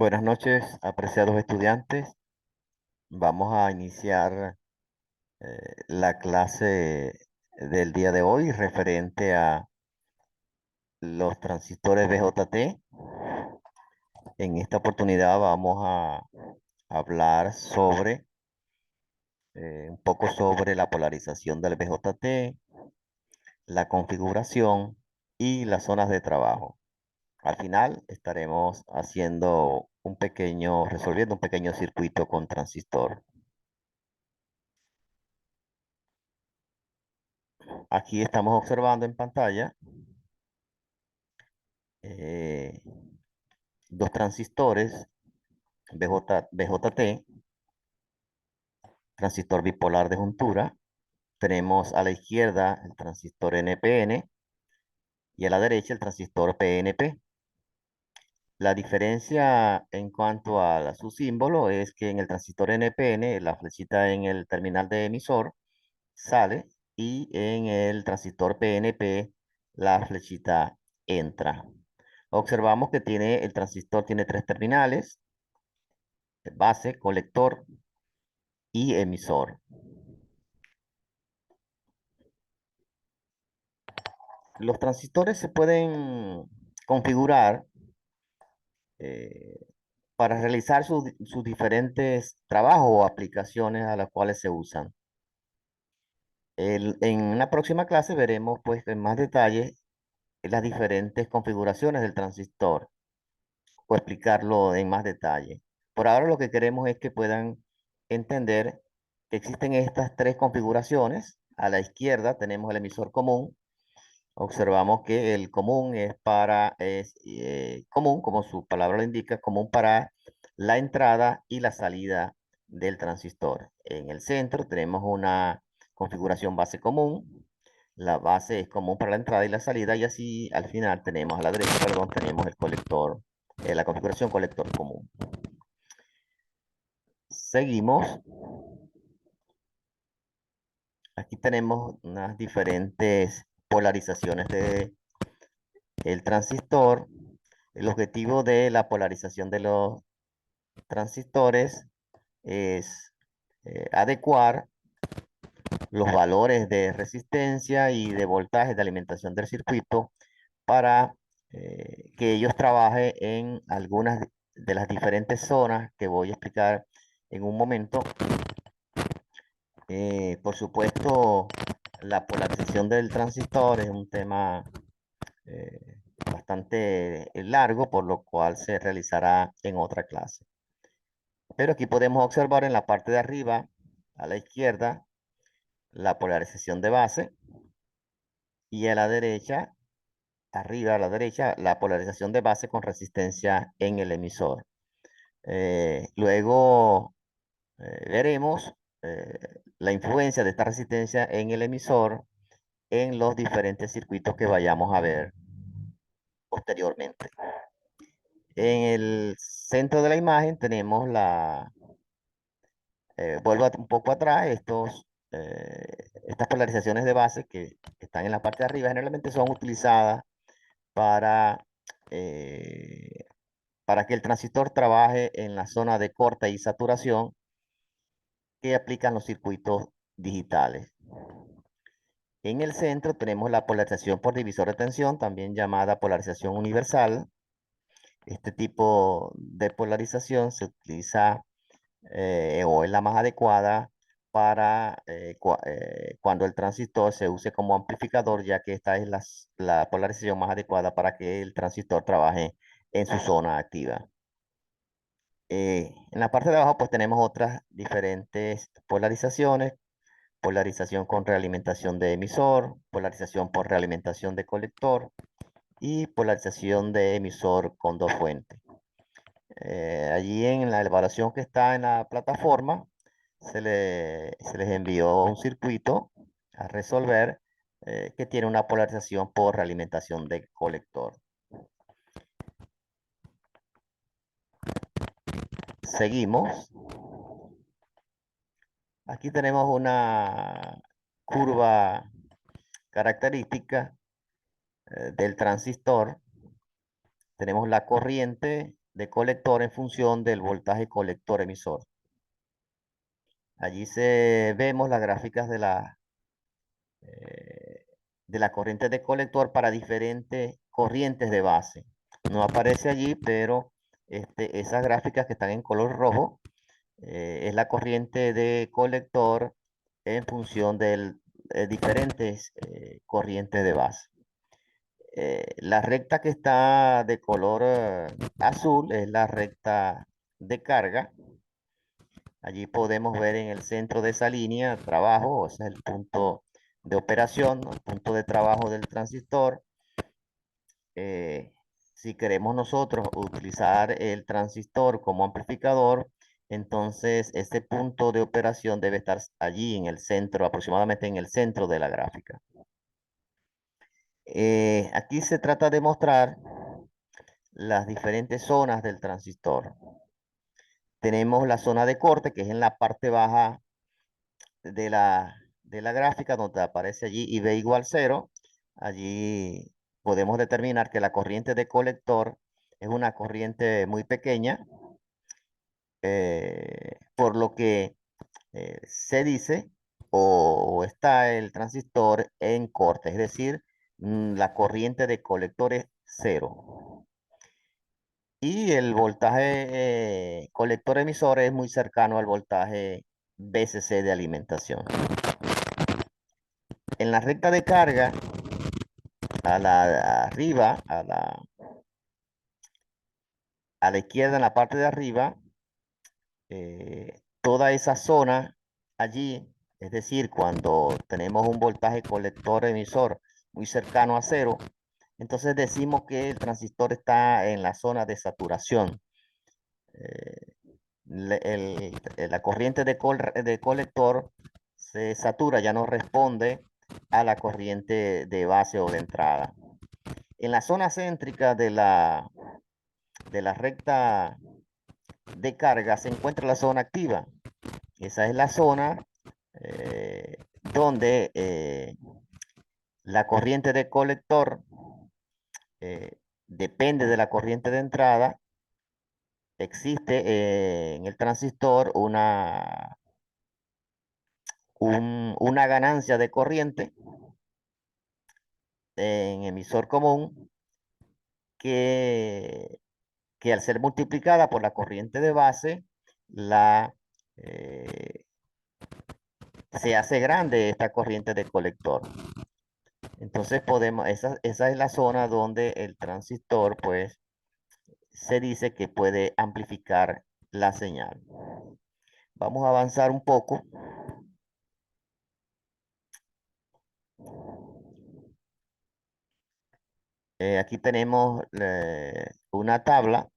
Buenas noches, apreciados estudiantes. Vamos a iniciar la clase del día de hoy referente a los transistores BJT. En esta oportunidad vamos a hablar sobre un poco sobre la polarización del BJT, la configuración y las zonas de trabajo. Al final estaremos resolviendo un pequeño circuito con transistor. Aquí estamos observando en pantalla eh, dos transistores BJT, transistor bipolar de juntura. Tenemos a la izquierda el transistor NPN y a la derecha el transistor PNP. La diferencia en cuanto a su símbolo es que en el transistor NPN la flechita en el terminal de emisor sale y en el transistor PNP la flechita entra. Observamos que el transistor tiene tres terminales: base, colector y emisor. Los transistores se pueden configurar eh, para realizar sus diferentes trabajos o aplicaciones a las cuales se usan. En una próxima clase veremos pues en más detalle las diferentes configuraciones del transistor o explicarlo en más detalle. Por ahora lo que queremos es que puedan entender que existen estas tres configuraciones. A la izquierda tenemos el emisor común. Observamos que el común es común, como su palabra lo indica, común para la entrada y la salida del transistor. En el centro tenemos una configuración base común. La base es común para la entrada y la salida, y así al final tenemos, a la derecha, perdón, tenemos el colector, la configuración colector común. Seguimos. Aquí tenemos unas diferentes polarizaciones el transistor. El objetivo de la polarización de los transistores es adecuar los valores de resistencia y de voltaje de alimentación del circuito para que ellos trabajen en algunas de las diferentes zonas que voy a explicar en un momento. Por supuesto, la polarización del transistor es un tema bastante largo, por lo cual se realizará en otra clase. Pero aquí podemos observar en la parte de arriba, a la izquierda, la polarización de base, y a la derecha, arriba a la derecha, la polarización de base con resistencia en el emisor. Luego veremos la influencia de esta resistencia en el emisor en los diferentes circuitos que vayamos a ver posteriormente. En el centro de la imagen tenemos vuelvo un poco atrás, estas polarizaciones de base que están en la parte de arriba generalmente son utilizadas para, eh, para que el transistor trabaje en la zona de corte y saturación que aplican los circuitos digitales. En el centro tenemos la polarización por divisor de tensión, también llamada polarización universal. Este tipo de polarización se utiliza o es la más adecuada para cuando el transistor se use como amplificador, ya que esta es la polarización más adecuada para que el transistor trabaje en su zona activa. En la parte de abajo pues tenemos otras diferentes polarizaciones: polarización con realimentación de emisor, polarización por realimentación de colector y polarización de emisor con dos fuentes. Allí en la evaluación que está en la plataforma se les envió un circuito a resolver que tiene una polarización por realimentación de colector. Seguimos. Aquí tenemos una curva característica del transistor. Tenemos la corriente de colector en función del voltaje colector emisor. Allí vemos las gráficas eh, de la corriente de colector para diferentes corrientes de base. No aparece allí, pero esas gráficas que están en color rojo es la corriente de colector en función de diferentes corrientes de base. La recta que está de color azul es la recta de carga. Allí podemos ver en el centro de esa línea trabajo, ese es el punto de operación, ¿no? El punto de trabajo del transistor. Eh, si queremos nosotros utilizar el transistor como amplificador, entonces este punto de operación debe estar allí en el centro, aproximadamente en el centro de la gráfica. Aquí se trata de mostrar las diferentes zonas del transistor. Tenemos la zona de corte, que es en la parte baja de la gráfica, donde aparece allí IB igual 0. Allí podemos determinar que la corriente de colector es una corriente muy pequeña, por lo que se dice o está el transistor en corte, es decir, la corriente de colector es 0. Y el voltaje colector emisor es muy cercano al voltaje VCC de alimentación. En la recta de carga, arriba, a la izquierda, en la parte de arriba, toda esa zona allí, es decir, cuando tenemos un voltaje colector emisor muy cercano a 0, entonces decimos que el transistor está en la zona de saturación. Eh, la corriente de colector se satura, ya no responde a la corriente de base o de entrada. En la zona céntrica de la recta de carga se encuentra la zona activa. Esa es la zona donde la corriente de colector depende de la corriente de entrada. Existe en el transistor una ganancia de corriente en emisor común que, que al ser multiplicada por la corriente de base, eh, se hace grande esta corriente de colector. Entonces esa es la zona donde el transistor, pues, se dice que puede amplificar la señal. Vamos a avanzar un poco. Aquí tenemos una tabla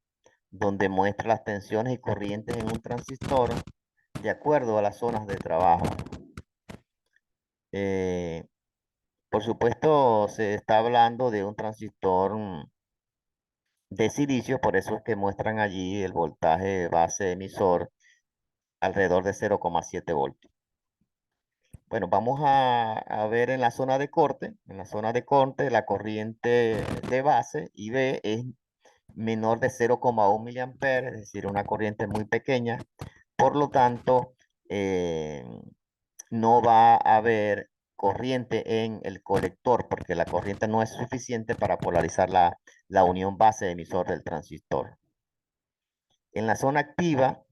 donde muestra las tensiones y corrientes en un transistor de acuerdo a las zonas de trabajo. Eh, por supuesto, se está hablando de un transistor de silicio, por eso es que muestran allí el voltaje base emisor alrededor de 0,7 voltios. Bueno, vamos a ver en la zona de corte. En la zona de corte, la corriente de base, IB, es menor de 0,1 miliamperes, es decir, una corriente muy pequeña. Por lo tanto, no va a haber corriente en el colector, porque la corriente no es suficiente para polarizar la unión base emisor del transistor. En la zona activa,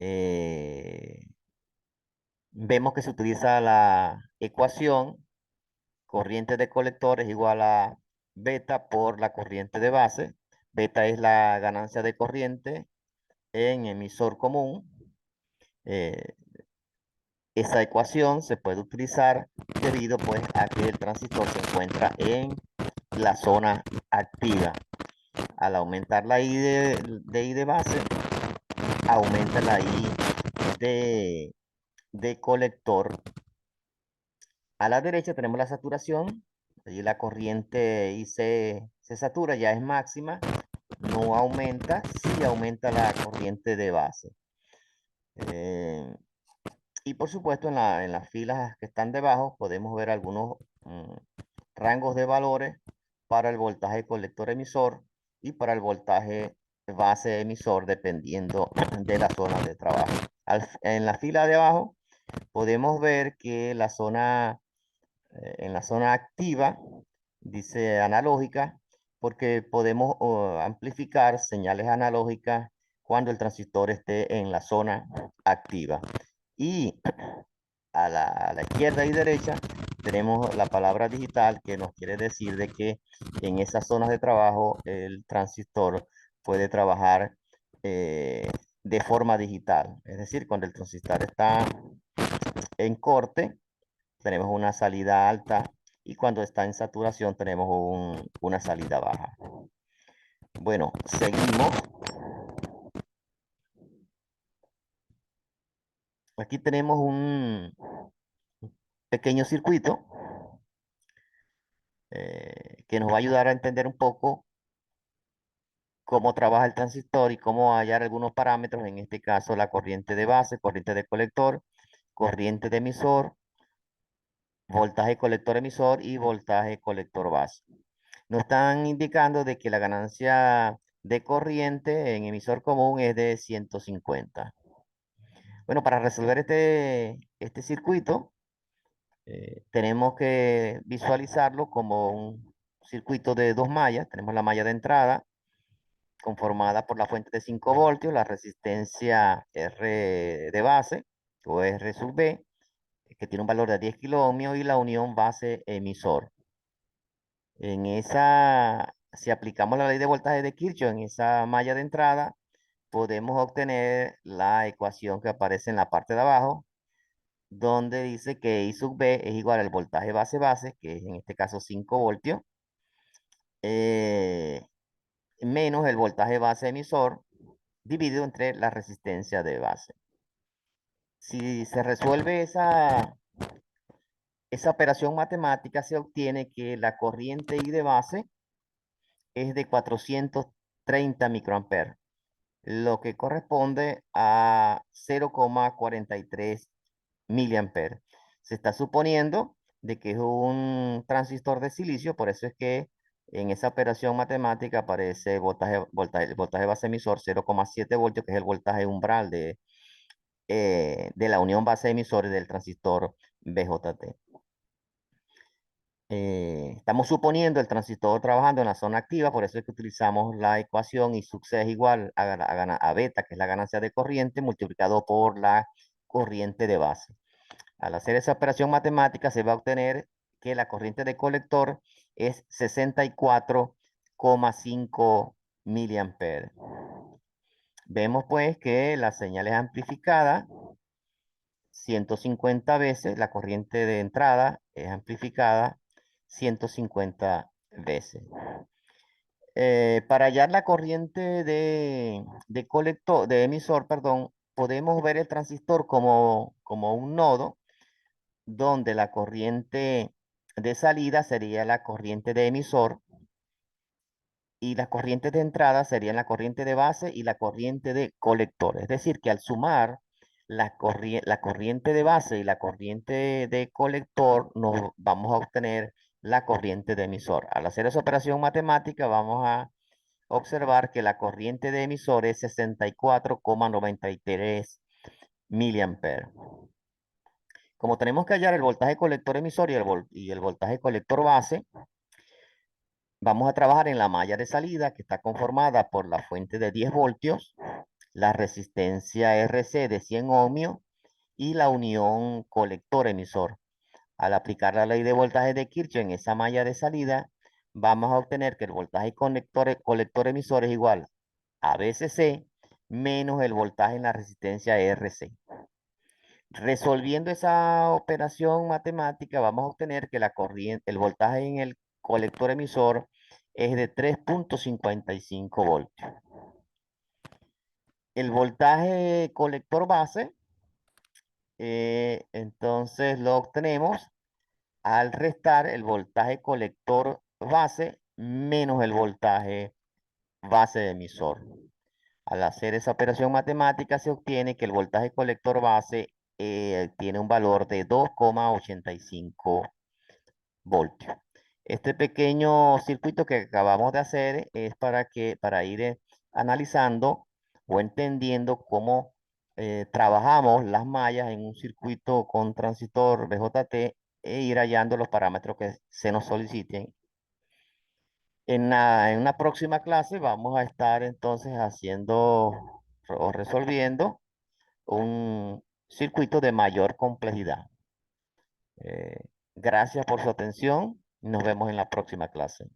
eh, vemos que se utiliza la ecuación corriente de colector es igual a beta por la corriente de base. Beta es la ganancia de corriente en emisor común. Eh, Esa ecuación se puede utilizar debido pues a que el transistor se encuentra en la zona activa. Al aumentar la I I de base, aumenta la I de colector. A la derecha tenemos la saturación. Allí la corriente I se satura, ya es máxima. No aumenta, sí aumenta la corriente de base. Eh, y por supuesto en las filas que están debajo podemos ver algunos rangos de valores para el voltaje colector emisor y para el voltaje base emisor dependiendo de la zona de trabajo. En la fila de abajo podemos ver que en la zona activa dice analógica porque podemos amplificar señales analógicas cuando el transistor esté en la zona activa. Y a la izquierda y derecha tenemos la palabra digital que nos quiere decir de que en esas zonas de trabajo el transistor puede trabajar de forma digital. Es decir, cuando el transistor está en corte, tenemos una salida alta y cuando está en saturación tenemos una salida baja. Bueno, seguimos. Aquí tenemos un pequeño circuito que nos va a ayudar a entender un poco cómo trabaja el transistor y cómo hallar algunos parámetros, en este caso la corriente de base, corriente de colector, corriente de emisor, voltaje colector emisor y voltaje colector base. Nos están indicando de que la ganancia de corriente en emisor común es de 150. Bueno, para resolver este circuito, tenemos que visualizarlo como un circuito de dos mallas. Tenemos la malla de entrada, conformada por la fuente de 5 voltios, la resistencia R de base, o R sub B, que tiene un valor de 10 kilo ohmios, y la unión base emisor. Si aplicamos la ley de voltaje de Kirchhoff en esa malla de entrada, podemos obtener la ecuación que aparece en la parte de abajo, donde dice que I sub B es igual al voltaje base, que es en este caso 5 voltios, eh, menos el voltaje base emisor, dividido entre la resistencia de base. Si se resuelve esa operación matemática, se obtiene que la corriente I de base es de 430 microamperes, lo que corresponde a 0,43 miliamperes. Se está suponiendo de que es un transistor de silicio, por eso es que en esa operación matemática aparece voltaje base emisor 0,7 voltios, que es el voltaje umbral de la unión base emisor y del transistor BJT. Estamos suponiendo el transistor trabajando en la zona activa, por eso es que utilizamos la ecuación I sub C es igual a beta, que es la ganancia de corriente, multiplicado por la corriente de base. Al hacer esa operación matemática se va a obtener que la corriente de colector es 64,5 miliamperes. Vemos pues que la señal es amplificada 150 veces, la corriente de entrada es amplificada 150 veces. Para hallar la corriente de emisor, perdón, podemos ver el transistor como un nodo donde la corriente de salida sería la corriente de emisor y las corrientes de entrada serían la corriente de base y la corriente de colector. Es decir, que al sumar la corriente de base y la corriente de colector, nos vamos a obtener la corriente de emisor. Al hacer esa operación matemática, vamos a observar que la corriente de emisor es 64,93 miliamperes. Como tenemos que hallar el voltaje colector emisor y el voltaje colector base, vamos a trabajar en la malla de salida, que está conformada por la fuente de 10 voltios, la resistencia RC de 100 ohmios y la unión colector emisor. Al aplicar la ley de voltaje de Kirchhoff en esa malla de salida, vamos a obtener que el voltaje colector emisor es igual a VCC menos el voltaje en la resistencia RC. Resolviendo esa operación matemática, vamos a obtener que el voltaje en el colector emisor es de 3,55 voltios. El voltaje colector base, entonces lo obtenemos al restar el voltaje colector base menos el voltaje base emisor. Al hacer esa operación matemática se obtiene que el voltaje colector base tiene un valor de 2,85 voltios. Este pequeño circuito que acabamos de hacer es para ir analizando o entendiendo cómo trabajamos las mallas en un circuito con transistor BJT e ir hallando los parámetros que se nos soliciten. En una próxima clase vamos a estar entonces haciendo o resolviendo un circuito de mayor complejidad. Eh, Gracias por su atención. Nos vemos en la próxima clase.